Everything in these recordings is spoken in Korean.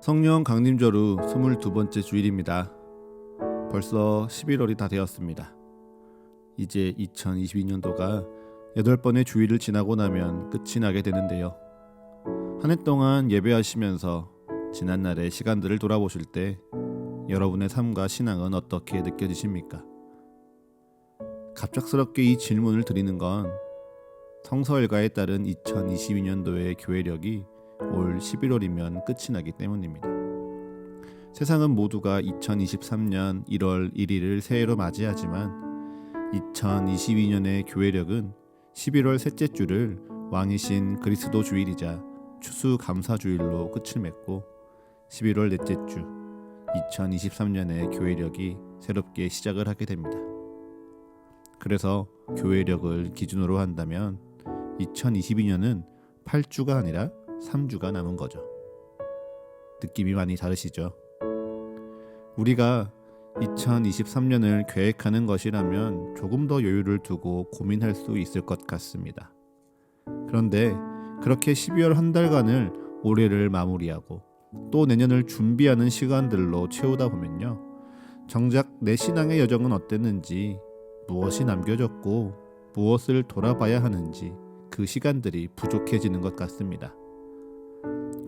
성령 강림절후 22번째 주일입니다. 벌써 11월이 다 되었습니다. 이제 2022년도가 8번의 주일을 지나고 나면 끝이 나게 되는데요. 한 해 동안 예배하시면서 지난날의 시간들을 돌아보실 때 여러분의 삶과 신앙은 어떻게 느껴지십니까? 갑작스럽게 이 질문을 드리는 건 성서일가에 따른 2022년도의 교회력이 올 11월이면 끝이 나기 때문입니다. 세상은 모두가 2023년 1월 1일을 새해로 맞이하지만 2022년의 교회력은 11월 셋째 주를 왕이신 그리스도 주일이자 추수감사주일로 끝을 맺고 11월 넷째 주 2023년의 교회력이 새롭게 시작을 하게 됩니다. 그래서 교회력을 기준으로 한다면 2022년은 8주가 아니라 3주가 남은 거죠. 느낌이 많이 다르시죠? 우리가 2023년을 계획하는 것이라면 조금 더 여유를 두고 고민할 수 있을 것 같습니다. 그런데 그렇게 12월 한 달간을 올해를 마무리하고 또 내년을 준비하는 시간들로 채우다 보면요, 정작 내 신앙의 여정은 어땠는지, 무엇이 남겨졌고 무엇을 돌아봐야 하는지 그 시간들이 부족해지는 것 같습니다.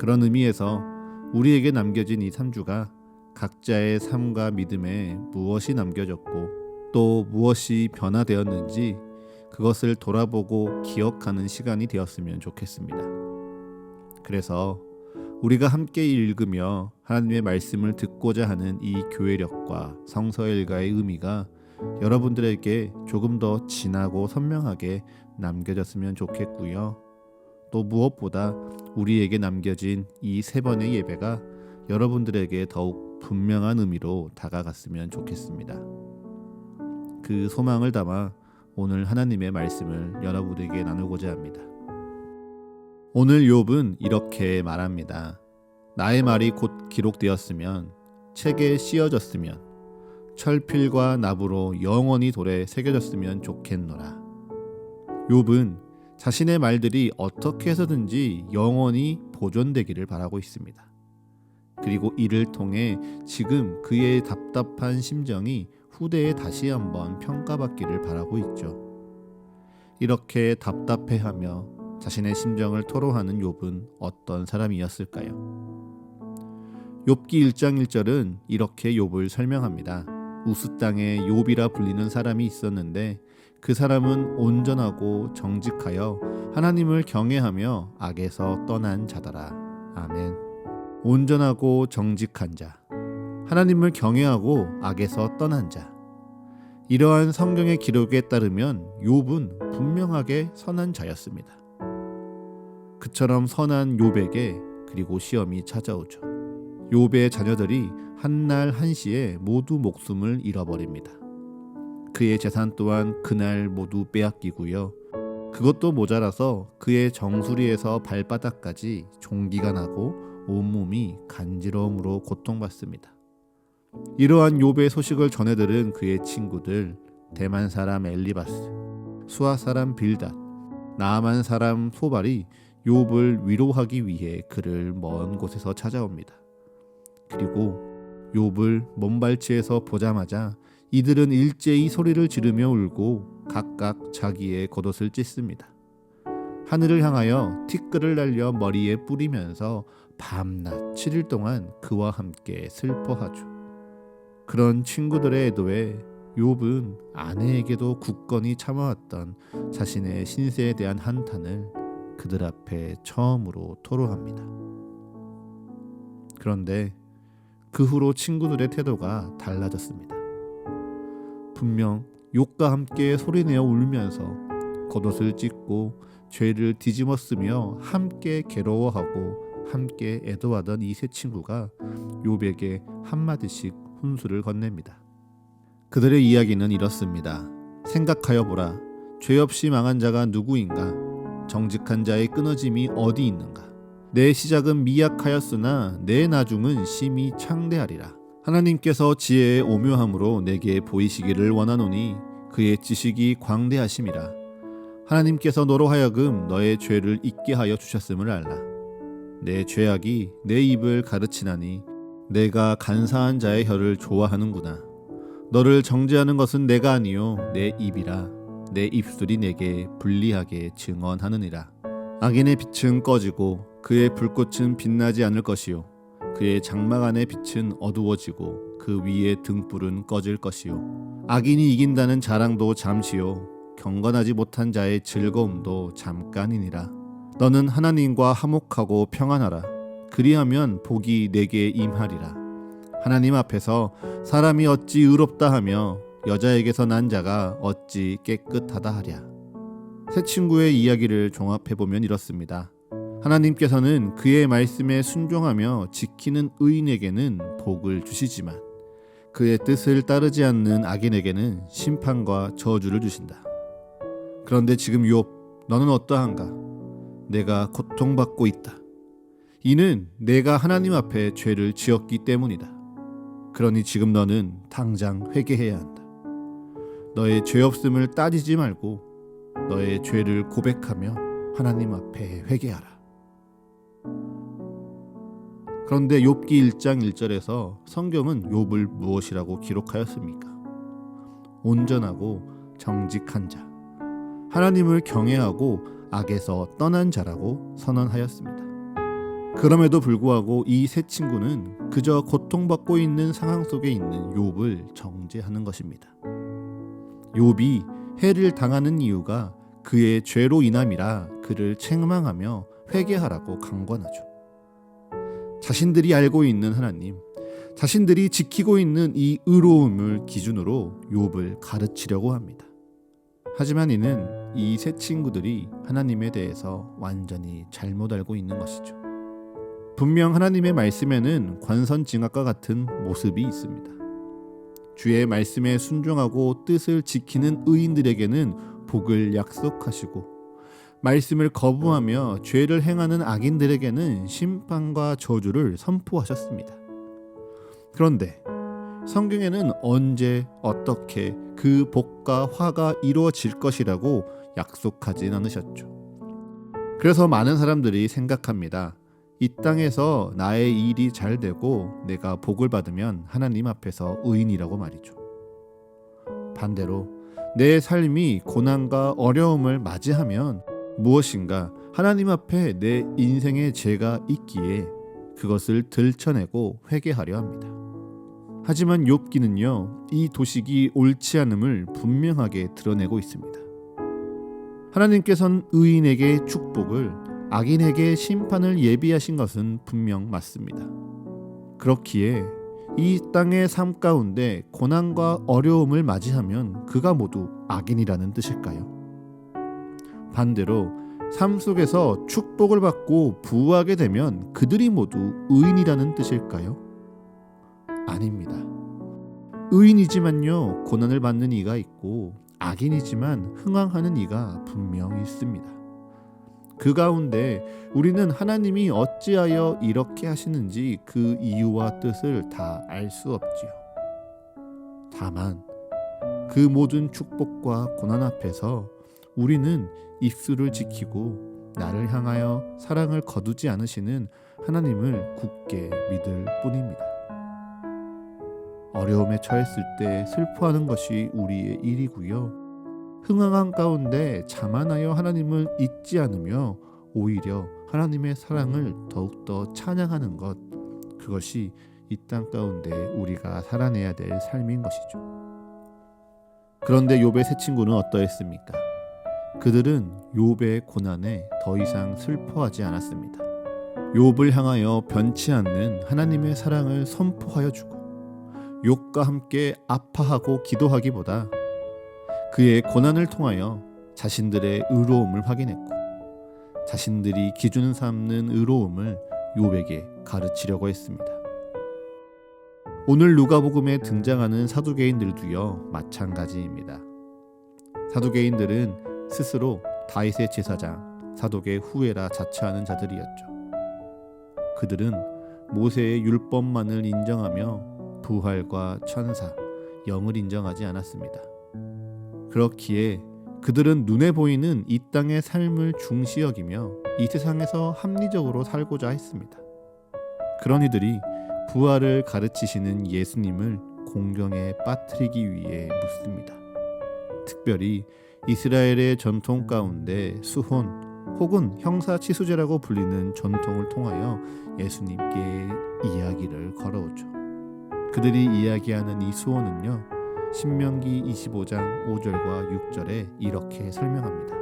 그런 의미에서 우리에게 남겨진 이 3주가 각자의 삶과 믿음에 무엇이 남겨졌고 또 무엇이 변화되었는지 그것을 돌아보고 기억하는 시간이 되었으면 좋겠습니다. 그래서 우리가 함께 읽으며 하나님의 말씀을 듣고자 하는 이 교회력과 성서일가의 의미가 여러분들에게 조금 더 진하고 선명하게 남겨졌으면 좋겠고요. 또 무엇보다 우리에게 남겨진 이 3번의 예배가 여러분들에게 더욱 분명한 의미로 다가갔으면 좋겠습니다. 그 소망을 담아 오늘 하나님의 말씀을 여러분에게 나누고자 합니다. 오늘 욥은 이렇게 말합니다. 나의 말이 곧 기록되었으면, 책에 씌어졌으면, 철필과 납으로 영원히 돌에 새겨졌으면 좋겠노라. 욥은 자신의 말들이 어떻게 해서든지 영원히 보존되기를 바라고 있습니다. 그리고 이를 통해 지금 그의 답답한 심정이 후대에 다시 한번 평가받기를 바라고 있죠. 이렇게 답답해하며 자신의 심정을 토로하는 욥은 어떤 사람이었을까요? 욥기 1장 1절은 이렇게 욥을 설명합니다. 우스 땅에 욥이라 불리는 사람이 있었는데 그 사람은 온전하고 정직하여 하나님을 경외하며 악에서 떠난 자더라. 아멘. 온전하고 정직한 자, 하나님을 경외하고 악에서 떠난 자. 이러한 성경의 기록에 따르면 욥은 분명하게 선한 자였습니다. 그처럼 선한 욥에게 그리고 시험이 찾아오죠. 욥의 자녀들이 한날 한시에 모두 목숨을 잃어버립니다. 그의 재산 또한 그날 모두 빼앗기고요. 그것도 모자라서 그의 정수리에서 발바닥까지 종기가 나고 온몸이 간지러움으로 고통받습니다. 이러한 욥의 소식을 전해들은 그의 친구들, 대만 사람 엘리바스, 수아 사람 빌닷, 나아만 사람 소발이 욥을 위로하기 위해 그를 먼 곳에서 찾아옵니다. 그리고 욥을 먼발치에서 보자마자 이들은 일제히 소리를 지르며 울고 각각 자기의 겉옷을 찢습니다. 하늘을 향하여 티끌을 날려 머리에 뿌리면서 밤낮 7일 동안 그와 함께 슬퍼하죠. 그런 친구들의 애도에 욥은 아내에게도 굳건히 참아왔던 자신의 신세에 대한 한탄을 그들 앞에 처음으로 토로합니다. 그런데 그 후로 친구들의 태도가 달라졌습니다. 분명 욥과 함께 소리내어 울면서 겉옷을 찢고 죄를 뒤집어 쓰며 함께 괴로워하고 함께 애도하던 이 세 친구가 욥에게 한마디씩 훈수를 건넵니다. 그들의 이야기는 이렇습니다. 생각하여 보라. 죄 없이 망한 자가 누구인가? 정직한 자의 끊어짐이 어디 있는가? 내 시작은 미약하였으나 내 나중은 심히 창대하리라. 하나님께서 지혜의 오묘함으로 내게 보이시기를 원하노니 그의 지식이 광대하심이라. 하나님께서 너로 하여금 너의 죄를 잊게 하여 주셨음을 알라. 내 죄악이 내 입을 가르치나니 내가 간사한 자의 혀를 좋아하는구나. 너를 정죄하는 것은 내가 아니요 내 입이라. 내 입술이 내게 불리하게 증언하느니라. 악인의 빛은 꺼지고 그의 불꽃은 빛나지 않을 것이요 그의 장막 안의 빛은 어두워지고 그 위의 등불은 꺼질 것이요 악인이 이긴다는 자랑도 잠시요 경건하지 못한 자의 즐거움도 잠깐이니라. 너는 하나님과 화목하고 평안하라. 그리하면 복이 내게 임하리라. 하나님 앞에서 사람이 어찌 의롭다 하며 여자에게서 난 자가 어찌 깨끗하다 하랴. 새 친구의 이야기를 종합해보면 이렇습니다. 하나님께서는 그의 말씀에 순종하며 지키는 의인에게는 복을 주시지만 그의 뜻을 따르지 않는 악인에게는 심판과 저주를 주신다. 그런데 지금 욥, 너는 어떠한가? 내가 고통받고 있다. 이는 내가 하나님 앞에 죄를 지었기 때문이다. 그러니 지금 너는 당장 회개해야 한다. 너의 죄 없음을 따지지 말고 너의 죄를 고백하며 하나님 앞에 회개하라. 그런데 욥기 1장 1절에서 성경은 욥을 무엇이라고 기록하였습니까? 온전하고 정직한 자, 하나님을 경외하고 악에서 떠난 자라고 선언하였습니다. 그럼에도 불구하고 이 세 친구는 그저 고통받고 있는 상황 속에 있는 욥을 정죄하는 것입니다. 욥이 해를 당하는 이유가 그의 죄로 인함이라 그를 책망하며 회개하라고 강권하죠. 자신들이 알고 있는 하나님, 자신들이 지키고 있는 이 의로움을 기준으로 욥을 가르치려고 합니다. 하지만 이는 이 세 친구들이 하나님에 대해서 완전히 잘못 알고 있는 것이죠. 분명 하나님의 말씀에는 관선징악과 같은 모습이 있습니다. 주의 말씀에 순종하고 뜻을 지키는 의인들에게는 복을 약속하시고 말씀을 거부하며 죄를 행하는 악인들에게는 심판과 저주를 선포하셨습니다. 그런데 성경에는 언제 어떻게 그 복과 화가 이루어질 것이라고 약속하진 않으셨죠. 그래서 많은 사람들이 생각합니다. 이 땅에서 나의 일이 잘 되고 내가 복을 받으면 하나님 앞에서 의인이라고 말이죠. 반대로 내 삶이 고난과 어려움을 맞이하면 무엇인가 하나님 앞에 내 인생의 죄가 있기에 그것을 들춰내고 회개하려 합니다. 하지만 욥기는요, 이 도식이 옳지 않음을 분명하게 드러내고 있습니다. 하나님께서는 의인에게 축복을, 악인에게 심판을 예비하신 것은 분명 맞습니다. 그렇기에 이 땅의 삶 가운데 고난과 어려움을 맞이하면 그가 모두 악인이라는 뜻일까요? 반대로 삶 속에서 축복을 받고 부유하게 되면 그들이 모두 의인이라는 뜻일까요? 아닙니다. 의인이지만요, 고난을 받는 이가 있고 악인이지만 흥황하는 이가 분명히 있습니다. 그 가운데 우리는 하나님이 어찌하여 이렇게 하시는지 그 이유와 뜻을 다 알 수 없지요. 다만 그 모든 축복과 고난 앞에서 우리는 입술을 지키고 나를 향하여 사랑을 거두지 않으시는 하나님을 굳게 믿을 뿐입니다. 어려움에 처했을 때 슬퍼하는 것이 우리의 일이고요. 흥황한 가운데 자만하여 하나님을 잊지 않으며 오히려 하나님의 사랑을 더욱더 찬양하는 것, 그것이 이 땅 가운데 우리가 살아내야 될 삶인 것이죠. 그런데 욥의 세 친구는 어떠했습니까? 그들은 욥의 고난에 더 이상 슬퍼하지 않았습니다. 욥을 향하여 변치 않는 하나님의 사랑을 선포하여 주고 욥과 함께 아파하고 기도하기보다 그의 고난을 통하여 자신들의 의로움을 확인했고 자신들이 기준 삼는 의로움을 욥에게 가르치려고 했습니다. 오늘 누가복음에 등장하는 사두개인들도요, 마찬가지입니다. 사두개인들은 스스로 다윗의 제사장 사독의 후예라 자처하는 자들이었죠. 그들은 모세의 율법만을 인정하며 부활과 천사, 영을 인정하지 않았습니다. 그렇기에 그들은 눈에 보이는 이 땅의 삶을 중시 여기며 이 세상에서 합리적으로 살고자 했습니다. 그런 이들이 부활을 가르치시는 예수님을 공경에 빠뜨리기 위해 묻습니다. 특별히 이스라엘의 전통 가운데 수혼 혹은 형사치수제라고 불리는 전통을 통하여 예수님께 이야기를 걸어오죠. 그들이 이야기하는 이 수혼은요, 신명기 25장 5절과 6절에 이렇게 설명합니다.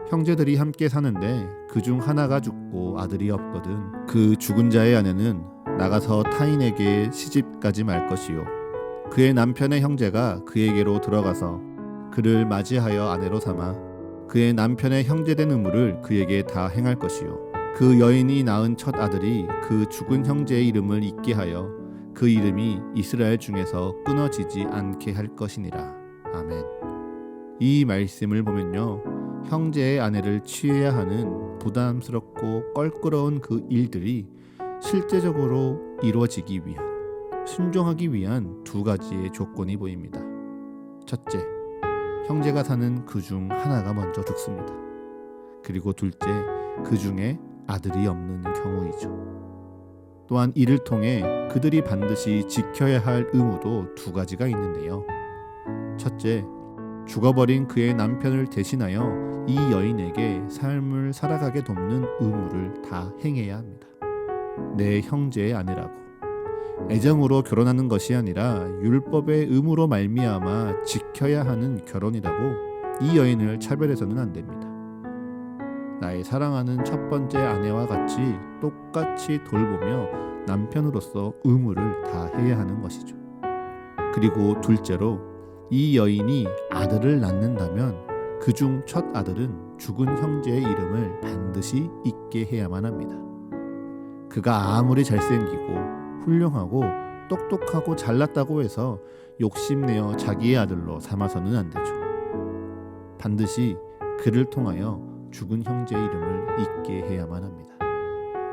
형제들이 함께 사는데 그중 하나가 죽고 아들이 없거든 그 죽은 자의 아내는 나가서 타인에게 시집가지 말 것이요 그의 남편의 형제가 그에게로 들어가서 그를 맞이하여 아내로 삼아 그의 남편의 형제된 의무를 그에게 다 행할 것이요 그 여인이 낳은 첫 아들이 그 죽은 형제의 이름을 잊게 하여 그 이름이 이스라엘 중에서 끊어지지 않게 할 것이니라. 아멘. 이 말씀을 보면요, 형제의 아내를 취해야 하는 부담스럽고 껄끄러운 그 일들이 실제적으로 이루어지기 위한, 순종하기 위한 두 가지의 조건이 보입니다. 첫째, 형제가 사는 그 중 하나가 먼저 죽습니다. 그리고 둘째, 그 중에 아들이 없는 경우이죠. 또한 이를 통해 그들이 반드시 지켜야 할 의무도 두 가지가 있는데요. 첫째, 죽어버린 그의 남편을 대신하여 이 여인에게 삶을 살아가게 돕는 의무를 다 행해야 합니다. 내 형제의 아내라고 애정으로 결혼하는 것이 아니라 율법의 의무로 말미암아 지켜야 하는 결혼이라고 이 여인을 차별해서는 안 됩니다. 나의 사랑하는 첫 번째 아내와 같이 똑같이 돌보며 남편으로서 의무를 다 해야 하는 것이죠. 그리고 둘째로, 이 여인이 아들을 낳는다면 그중 첫 아들은 죽은 형제의 이름을 반드시 잊게 해야만 합니다. 그가 아무리 잘생기고 훌륭하고 똑똑하고 잘났다고 해서 욕심내어 자기의 아들로 삼아서는 안 되죠. 반드시 그를 통하여 죽은 형제의 이름을 잊게 해야만 합니다.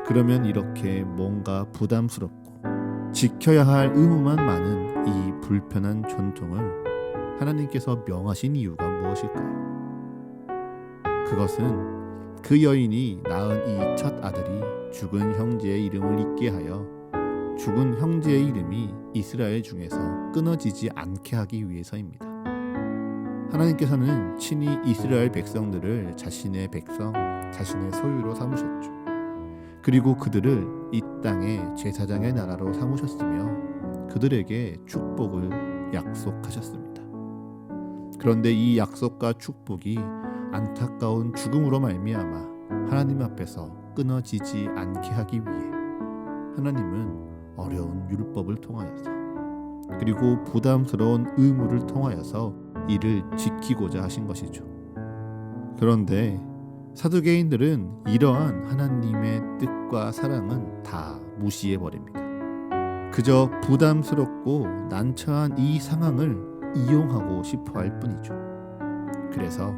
그러면 이렇게 뭔가 부담스럽고 지켜야 할 의무만 많은 이 불편한 전통을 하나님께서 명하신 이유가 무엇일까요? 그것은 그 여인이 낳은 이 첫 아들이 죽은 형제의 이름을 잊게 하여 죽은 형제의 이름이 이스라엘 중에서 끊어지지 않게 하기 위해서입니다. 하나님께서는 친히 이스라엘 백성들을 자신의 백성, 자신의 소유로 삼으셨죠. 그리고 그들을 이 땅의 제사장의 나라로 삼으셨으며 그들에게 축복을 약속하셨습니다. 그런데 이 약속과 축복이 안타까운 죽음으로 말미암아 하나님 앞에서 끊어지지 않게 하기 위해 하나님은 어려운 율법을 통하여서 그리고 부담스러운 의무를 통하여서 이를 지키고자 하신 것이죠. 그런데 사두개인들은 이러한 하나님의 뜻과 사랑은 다 무시해버립니다. 그저 부담스럽고 난처한 이 상황을 이용하고 싶어 할 뿐이죠. 그래서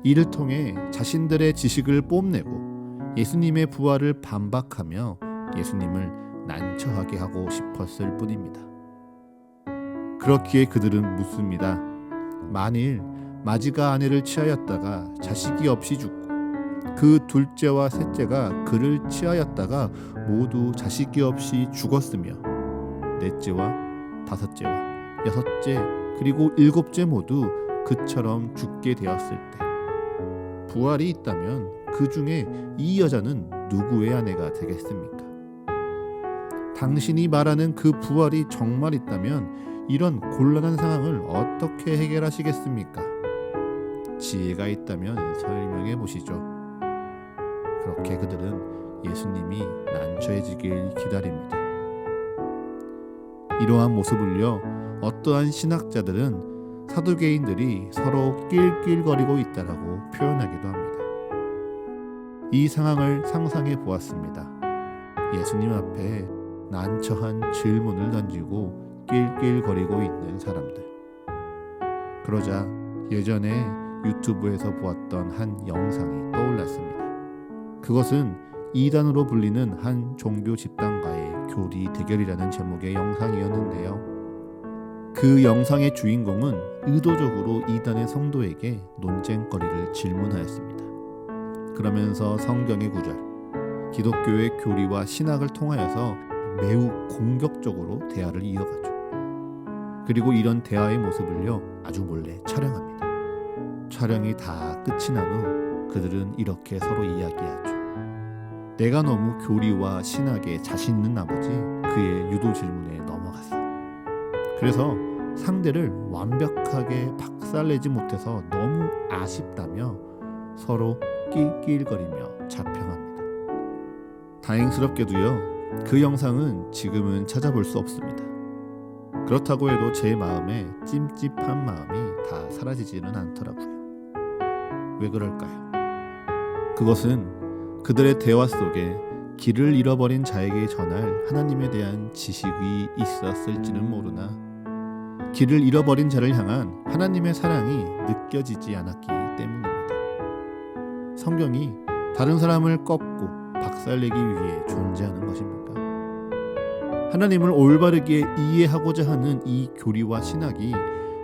이를 통해 자신들의 지식을 뽐내고 예수님의 부활을 반박하며 예수님을 난처하게 하고 싶었을 뿐입니다. 그렇기에 그들은 묻습니다. 만일 마지가 아내를 취하였다가 자식이 없이 죽고 그 둘째와 셋째가 그를 취하였다가 모두 자식이 없이 죽었으며 넷째와 다섯째와 여섯째 그리고 일곱째 모두 그처럼 죽게 되었을 때 부활이 있다면 그 중에 이 여자는 누구의 아내가 되겠습니까? 당신이 말하는 그 부활이 정말 있다면 이런 곤란한 상황을 어떻게 해결하시겠습니까? 지혜가 있다면 설명해 보시죠. 그렇게 그들은 예수님이 난처해지길 기다립니다. 이러한 모습을요, 어떠한 신학자들은 사두개인들이 서로 낄낄거리고 있다라고 표현하기도 합니다. 이 상황을 상상해 보았습니다. 예수님 앞에 난처한 질문을 던지고 낄낄거리고 있는 사람들. 그러자 예전에 유튜브에서 보았던 한 영상이 떠올랐습니다. 그것은 이단으로 불리는 한 종교 집단과의 교리 대결이라는 제목의 영상이었는데요. 그 영상의 주인공은 의도적으로 이단의 성도에게 논쟁거리를 질문하였습니다. 그러면서 성경의 구절, 기독교의 교리와 신학을 통하여서 매우 공격적으로 대화를 이어가죠. 그리고 이런 대화의 모습을요, 아주 몰래 촬영합니다. 촬영이 다 끝이 난 후 그들은 이렇게 서로 이야기하죠. 내가 너무 교리와 신학에 자신 있는 나머지 그의 유도 질문에 넘어갔어. 그래서 상대를 완벽하게 박살내지 못해서 너무 아쉽다며 서로 낄낄거리며 자평합니다. 다행스럽게도요, 그 영상은 지금은 찾아볼 수 없습니다. 그렇다고 해도 제 마음에 찜찜한 마음이 다 사라지지는 않더라고요. 왜 그럴까요? 그것은 그들의 대화 속에 길을 잃어버린 자에게 전할 하나님에 대한 지식이 있었을지는 모르나 길을 잃어버린 자를 향한 하나님의 사랑이 느껴지지 않았기 때문입니다. 성경이 다른 사람을 꺾고 박살내기 위해 존재하는 것입니까? 하나님을 올바르게 이해하고자 하는 이 교리와 신학이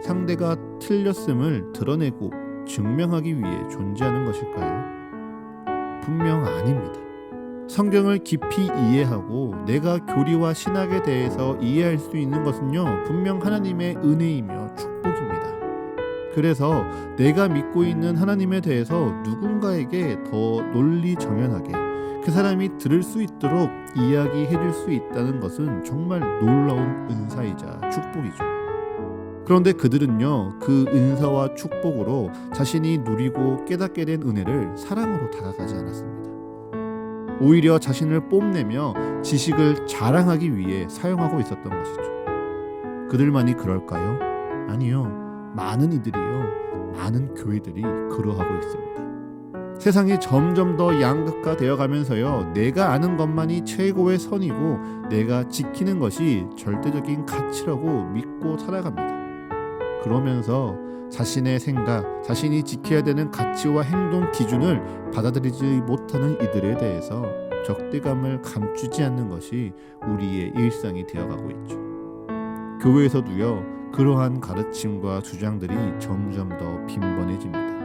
상대가 틀렸음을 드러내고 증명하기 위해 존재하는 것일까요? 분명 아닙니다. 성경을 깊이 이해하고 내가 교리와 신학에 대해서 이해할 수 있는 것은요, 분명 하나님의 은혜이며 축복입니다. 그래서 내가 믿고 있는 하나님에 대해서 누군가에게 더 논리정연하게 그 사람이 들을 수 있도록 이야기해 줄 수 있다는 것은 정말 놀라운 은사이자 축복이죠. 그런데 그들은요, 그 은사와 축복으로 자신이 누리고 깨닫게 된 은혜를 사랑으로 다가가지 않았습니다. 오히려 자신을 뽐내며 지식을 자랑하기 위해 사용하고 있었던 것이죠. 그들만이 그럴까요? 아니요. 많은 이들이요, 많은 교회들이 그러하고 있습니다. 세상이 점점 더 양극화되어 가면서요, 내가 아는 것만이 최고의 선이고 내가 지키는 것이 절대적인 가치라고 믿고 살아갑니다. 그러면서 자신의 생각, 자신이 지켜야 되는 가치와 행동 기준을 받아들이지 못하는 이들에 대해서 적대감을 감추지 않는 것이 우리의 일상이 되어가고 있죠. 교회에서도요, 그러한 가르침과 주장들이 점점 더 빈번해집니다.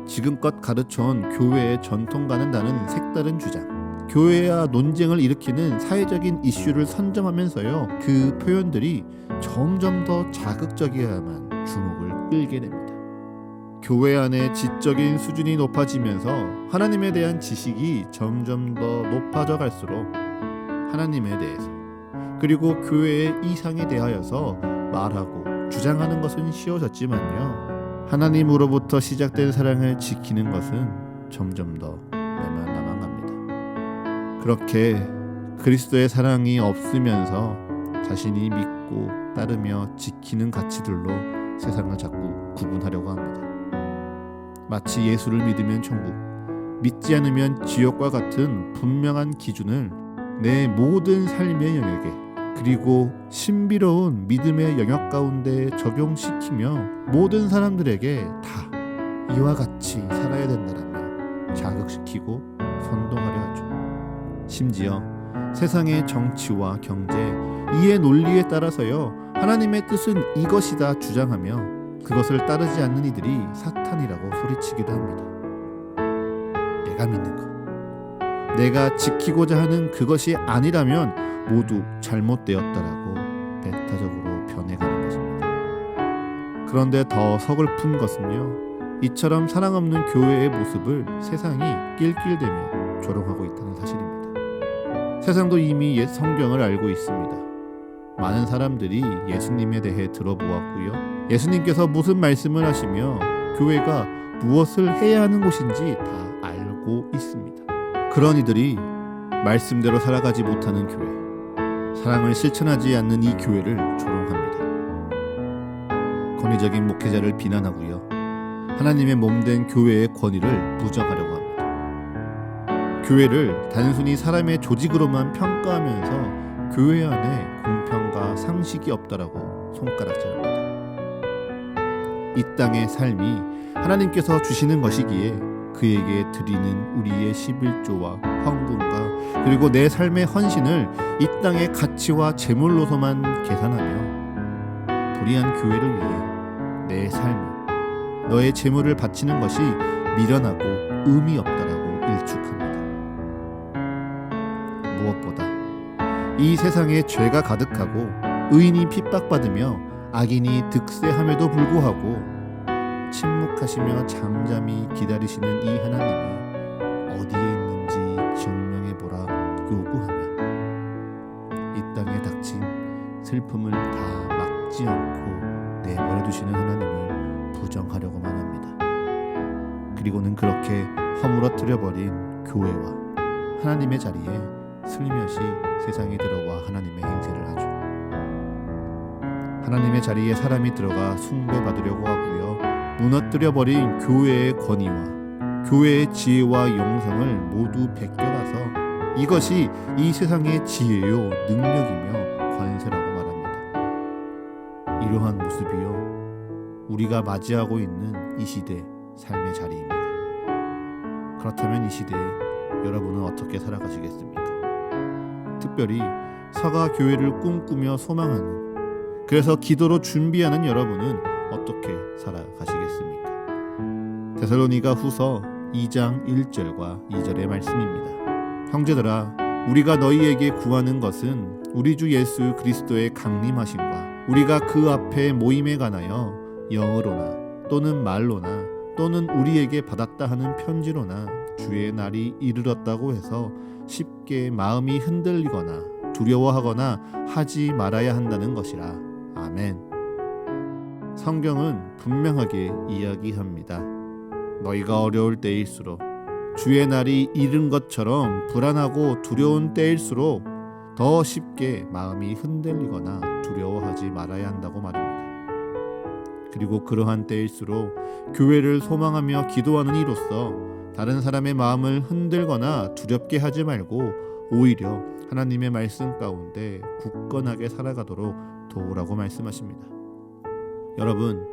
지금껏 가르쳐온 교회의 전통과는 다른 색다른 주장, 교회와 논쟁을 일으키는 사회적인 이슈를 선점하면서요, 그 표현들이 점점 더 자극적이어야만 주목을 끌게 됩니다. 교회 안의 지적인 수준이 높아지면서 하나님에 대한 지식이 점점 더 높아져 갈수록 하나님에 대해서, 그리고 교회의 이상에 대하여서 말하고 주장하는 것은 쉬워졌지만요, 하나님으로부터 시작된 사랑을 지키는 것은 점점 더 메말라만 갑니다. 그렇게 그리스도의 사랑이 없으면서 자신이 믿고 따르며 지키는 가치들로 세상을 자꾸 구분하려고 합니다. 마치 예수를 믿으면 천국, 믿지 않으면 지옥과 같은 분명한 기준을 내 모든 삶의 영역에, 그리고 신비로운 믿음의 영역 가운데 적용시키며 모든 사람들에게 다 이와 같이 살아야 된다라며 자극시키고 선동하려 하죠. 심지어 세상의 정치와 경제, 이해 논리에 따라서요, 하나님의 뜻은 이것이다 주장하며 그것을 따르지 않는 이들이 사탄이라고 소리치기도 합니다. 내가 믿는 것, 내가 지키고자 하는 그것이 아니라면 모두 잘못되었다라고 배타적으로 변해가는 것입니다. 그런데 더 서글픈 것은요, 이처럼 사랑 없는 교회의 모습을 세상이 낄낄대며 조롱하고 있다는 사실입니다. 세상도 이미 옛 성경을 알고 있습니다. 많은 사람들이 예수님에 대해 들어보았고요, 예수님께서 무슨 말씀을 하시며 교회가 무엇을 해야 하는 곳인지 다 알고 있습니다. 그런 이들이 말씀대로 살아가지 못하는 교회, 사랑을 실천하지 않는 이 교회를 조롱합니다. 권위적인 목회자를 비난하고요, 하나님의 몸된 교회의 권위를 부정하려고 합니다. 교회를 단순히 사람의 조직으로만 평가하면서 교회 안에 공평과 상식이 없다라고 손가락질합니다. 이 땅의 삶이 하나님께서 주시는 것이기에 그에게 드리는 우리의 11조와 헌금과 그리고 내 삶의 헌신을 이 땅의 가치와 재물로서만 계산하며 불의한 교회를 위해 내 삶을, 너의 재물을 바치는 것이 미련하고 의미 없다라고 일축합니다. 무엇보다 이 세상에 죄가 가득하고 의인이 핍박받으며 악인이 득세함에도 불구하고 침묵하시며 잠잠히 기다리시는 이 하나님이 어디에 있는지 증명해보라 요구하며 이 땅에 닥친 슬픔을 다 막지 않고 내버려 두시는 하나님을 부정하려고만 합니다. 그리고는 그렇게 허물어뜨려버린 교회와 하나님의 자리에 슬며시 세상에 들어와 하나님의 행세를 하죠. 하나님의 자리에 사람이 들어가 숭배받으려고 하고요, 무너뜨려버린 교회의 권위와 교회의 지혜와 영성을 모두 베껴가서 이것이 이 세상의 지혜요 능력이며 권세라고 말합니다. 이러한 모습이요 우리가 맞이하고 있는 이 시대 삶의 자리입니다. 그렇다면 이 시대에 여러분은 어떻게 살아가시겠습니까? 특별히 서가 교회를 꿈꾸며 소망하는, 그래서 기도로 준비하는 여러분은 어떻게 살아가시겠습니까? 데살로니가 후서 2장 1절과 2절의 말씀입니다. 형제들아, 우리가 너희에게 구하는 것은 우리 주 예수 그리스도의 강림하심과 우리가 그 앞에 모임에 관하여 영어로나 또는 말로나 또는 우리에게 받았다 하는 편지로나 주의 날이 이르렀다고 해서 쉽게 마음이 흔들리거나 두려워하거나 하지 말아야 한다는 것이라. 아멘. 성경은 분명하게 이야기합니다. 너희가 어려울 때일수록, 주의 날이 이른 것처럼 불안하고 두려운 때일수록 더 쉽게 마음이 흔들리거나 두려워하지 말아야 한다고 말입니다. 그리고 그러한 때일수록 교회를 소망하며 기도하는 이로써 다른 사람의 마음을 흔들거나 두렵게 하지 말고 오히려 하나님의 말씀 가운데 굳건하게 살아가도록 도우라고 말씀하십니다. 여러분,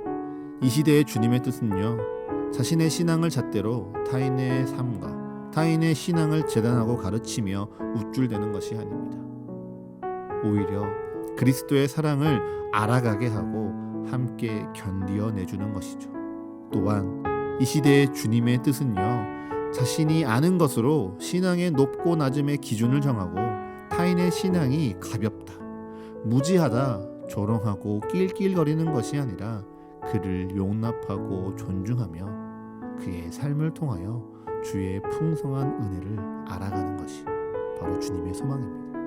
이 시대의 주님의 뜻은요, 자신의 신앙을 잣대로 타인의 삶과 타인의 신앙을 재단하고 가르치며 우쭐대는 것이 아닙니다. 오히려 그리스도의 사랑을 알아가게 하고 함께 견디어내주는 것이죠. 또한 이 시대의 주님의 뜻은요, 자신이 아는 것으로 신앙의 높고 낮음의 기준을 정하고 타인의 신앙이 가볍다, 무지하다, 조롱하고 낄낄거리는 것이 아니라 그를 용납하고 존중하며 그의 삶을 통하여 주의 풍성한 은혜를 알아가는 것이 바로 주님의 소망입니다.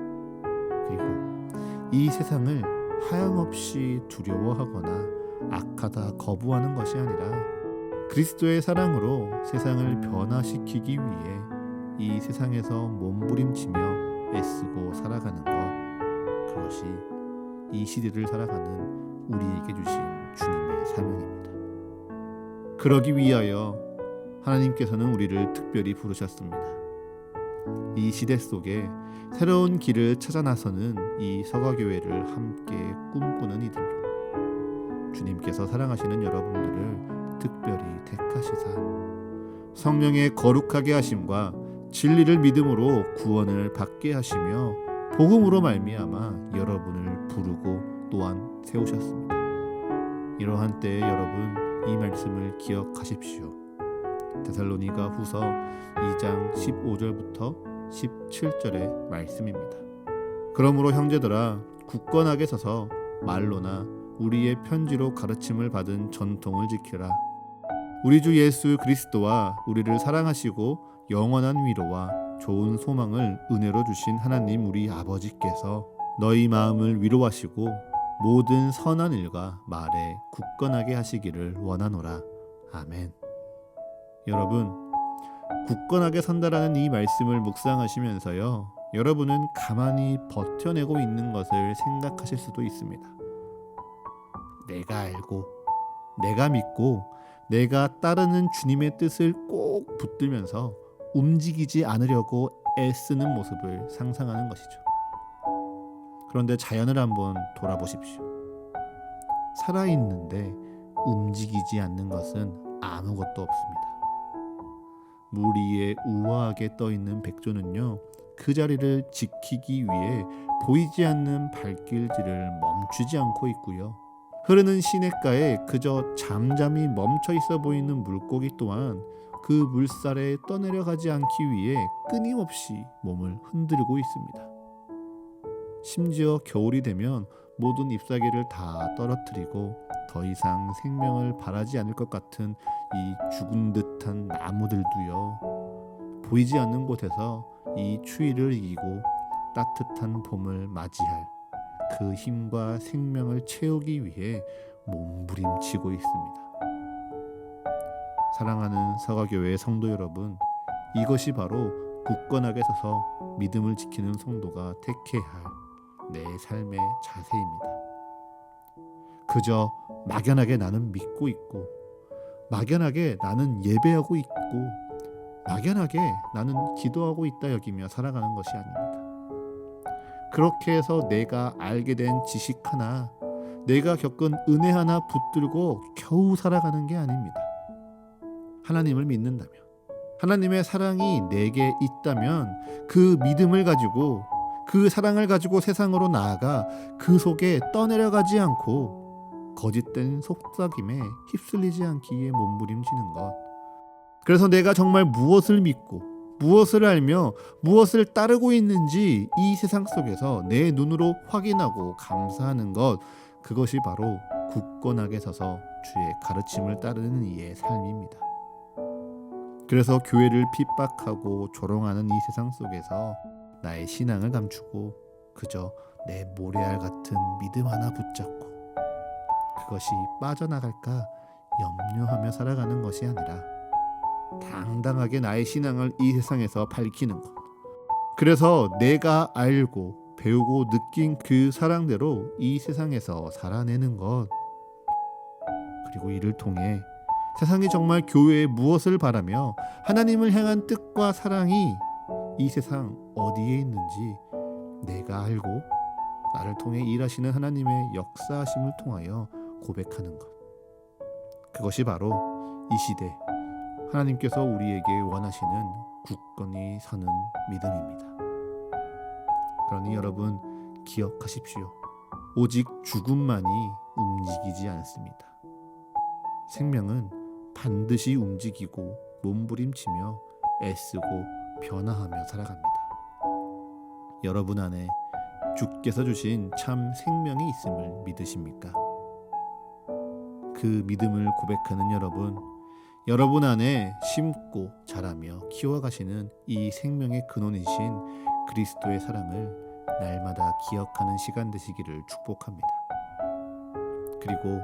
그리고 이 세상을 하염없이 두려워하거나 악하다 거부하는 것이 아니라 그리스도의 사랑으로 세상을 변화시키기 위해 이 세상에서 몸부림치며 애쓰고 살아가는 것, 그것이 이 시대를 살아가는 우리에게 주신 주님의 사명입니다. 그러기 위하여 하나님께서는 우리를 특별히 부르셨습니다. 이 시대 속에 새로운 길을 찾아 나서는 이 서가교회를 함께 꿈꾸는 이들로 주님께서 사랑하시는 여러분들을 특별히 택하시사 성령의 거룩하게 하심과 진리를 믿음으로 구원을 받게 하시며 복음으로 말미암아 여러분을 부르고 또한 세우셨습니다. 이러한 때에 여러분, 이 말씀을 기억하십시오. 데살로니가 후서 2장 15절부터 17절의 말씀입니다. 그러므로 형제들아, 굳건하게 서서 말로나 우리의 편지로 가르침을 받은 전통을 지키라. 우리 주 예수 그리스도와 우리를 사랑하시고 영원한 위로와 좋은 소망을 은혜로 주신 하나님 우리 아버지께서 너희 마음을 위로하시고 모든 선한 일과 말에 굳건하게 하시기를 원하노라. 아멘. 여러분, 굳건하게 선다라는 이 말씀을 묵상하시면서요, 여러분은 가만히 버텨내고 있는 것을 생각하실 수도 있습니다. 내가 알고, 내가 믿고, 내가 따르는 주님의 뜻을 꼭 붙들면서 움직이지 않으려고 애쓰는 모습을 상상하는 것이죠. 그런데 자연을 한번 돌아보십시오. 살아있는데 움직이지 않는 것은 아무것도 없습니다. 물 위에 우아하게 떠있는 백조는요, 그 자리를 지키기 위해 보이지 않는 발길질을 멈추지 않고 있고요. 흐르는 시냇가에 그저 잠잠히 멈춰 있어 보이는 물고기 또한 그 물살에 떠내려가지 않기 위해 끊임없이 몸을 흔들고 있습니다. 심지어 겨울이 되면 모든 잎사귀를 다 떨어뜨리고 더 이상 생명을 바라지 않을 것 같은 이 죽은 듯한 나무들도요, 보이지 않는 곳에서 이 추위를 이기고 따뜻한 봄을 맞이할 그 힘과 생명을 채우기 위해 몸부림치고 있습니다. 사랑하는 사과교회의 성도 여러분, 이것이 바로 굳건하게 서서 믿음을 지키는 성도가 택해야 할 내 삶의 자세입니다. 그저 막연하게 나는 믿고 있고, 막연하게 나는 예배하고 있고, 막연하게 나는 기도하고 있다 여기며 살아가는 것이 아닙니다. 그렇게 해서 내가 알게 된 지식 하나, 내가 겪은 은혜 하나 붙들고 겨우 살아가는 게 아닙니다. 하나님을 믿는다면, 하나님의 사랑이 내게 있다면 그 믿음을 가지고, 그 사랑을 가지고 세상으로 나아가 그 속에 떠내려가지 않고 거짓된 속삭임에 휩쓸리지 않기 위해 몸부림치는 것. 그래서 내가 정말 무엇을 믿고 무엇을 알며 무엇을 따르고 있는지 이 세상 속에서 내 눈으로 확인하고 감사하는 것, 그것이 바로 굳건하게 서서 주의 가르침을 따르는 이의 삶입니다. 그래서 교회를 핍박하고 조롱하는 이 세상 속에서 나의 신앙을 감추고 그저 내 모래알 같은 믿음 하나 붙잡고 그것이 빠져나갈까 염려하며 살아가는 것이 아니라 당당하게 나의 신앙을 이 세상에서 밝히는 것. 그래서 내가 알고 배우고 느낀 그 사랑대로 이 세상에서 살아내는 것. 그리고 이를 통해 세상이 정말 교회에 무엇을 바라며 하나님을 향한 뜻과 사랑이 이 세상 어디에 있는지 내가 알고 나를 통해 일하시는 하나님의 역사하심을 통하여 고백하는 것. 그것이 바로 이 시대 하나님께서 우리에게 원하시는 굳건히 서는 믿음입니다. 그러니 여러분 기억하십시오. 오직 죽음만이 움직이지 않습니다. 생명은 반드시 움직이고 몸부림치며 애쓰고 변화하며 살아갑니다. 여러분 안에 주께서 주신 참 생명이 있음을 믿으십니까? 그 믿음을 고백하는 여러분 안에 심고 자라며 키워가시는 이 생명의 근원이신 그리스도의 사랑을 날마다 기억하는 시간 되시기를 축복합니다. 그리고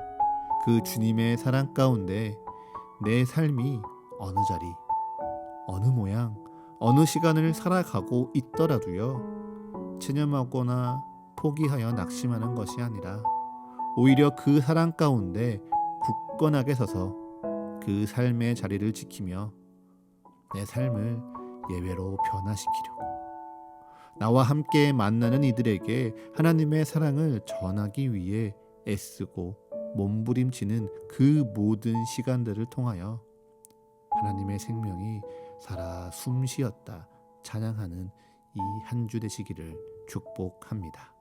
그 주님의 사랑 가운데 내 삶이 어느 자리, 어느 모양, 어느 시간을 살아가고 있더라도요, 체념하거나 포기하여 낙심하는 것이 아니라 오히려 그 사랑 가운데 굳건하게 서서 그 삶의 자리를 지키며 내 삶을 예외로 변화시키려고 나와 함께 만나는 이들에게 하나님의 사랑을 전하기 위해 애쓰고 몸부림치는 그 모든 시간들을 통하여 하나님의 생명이 살아 숨쉬었다 찬양하는 이 한 주 되시기를 축복합니다.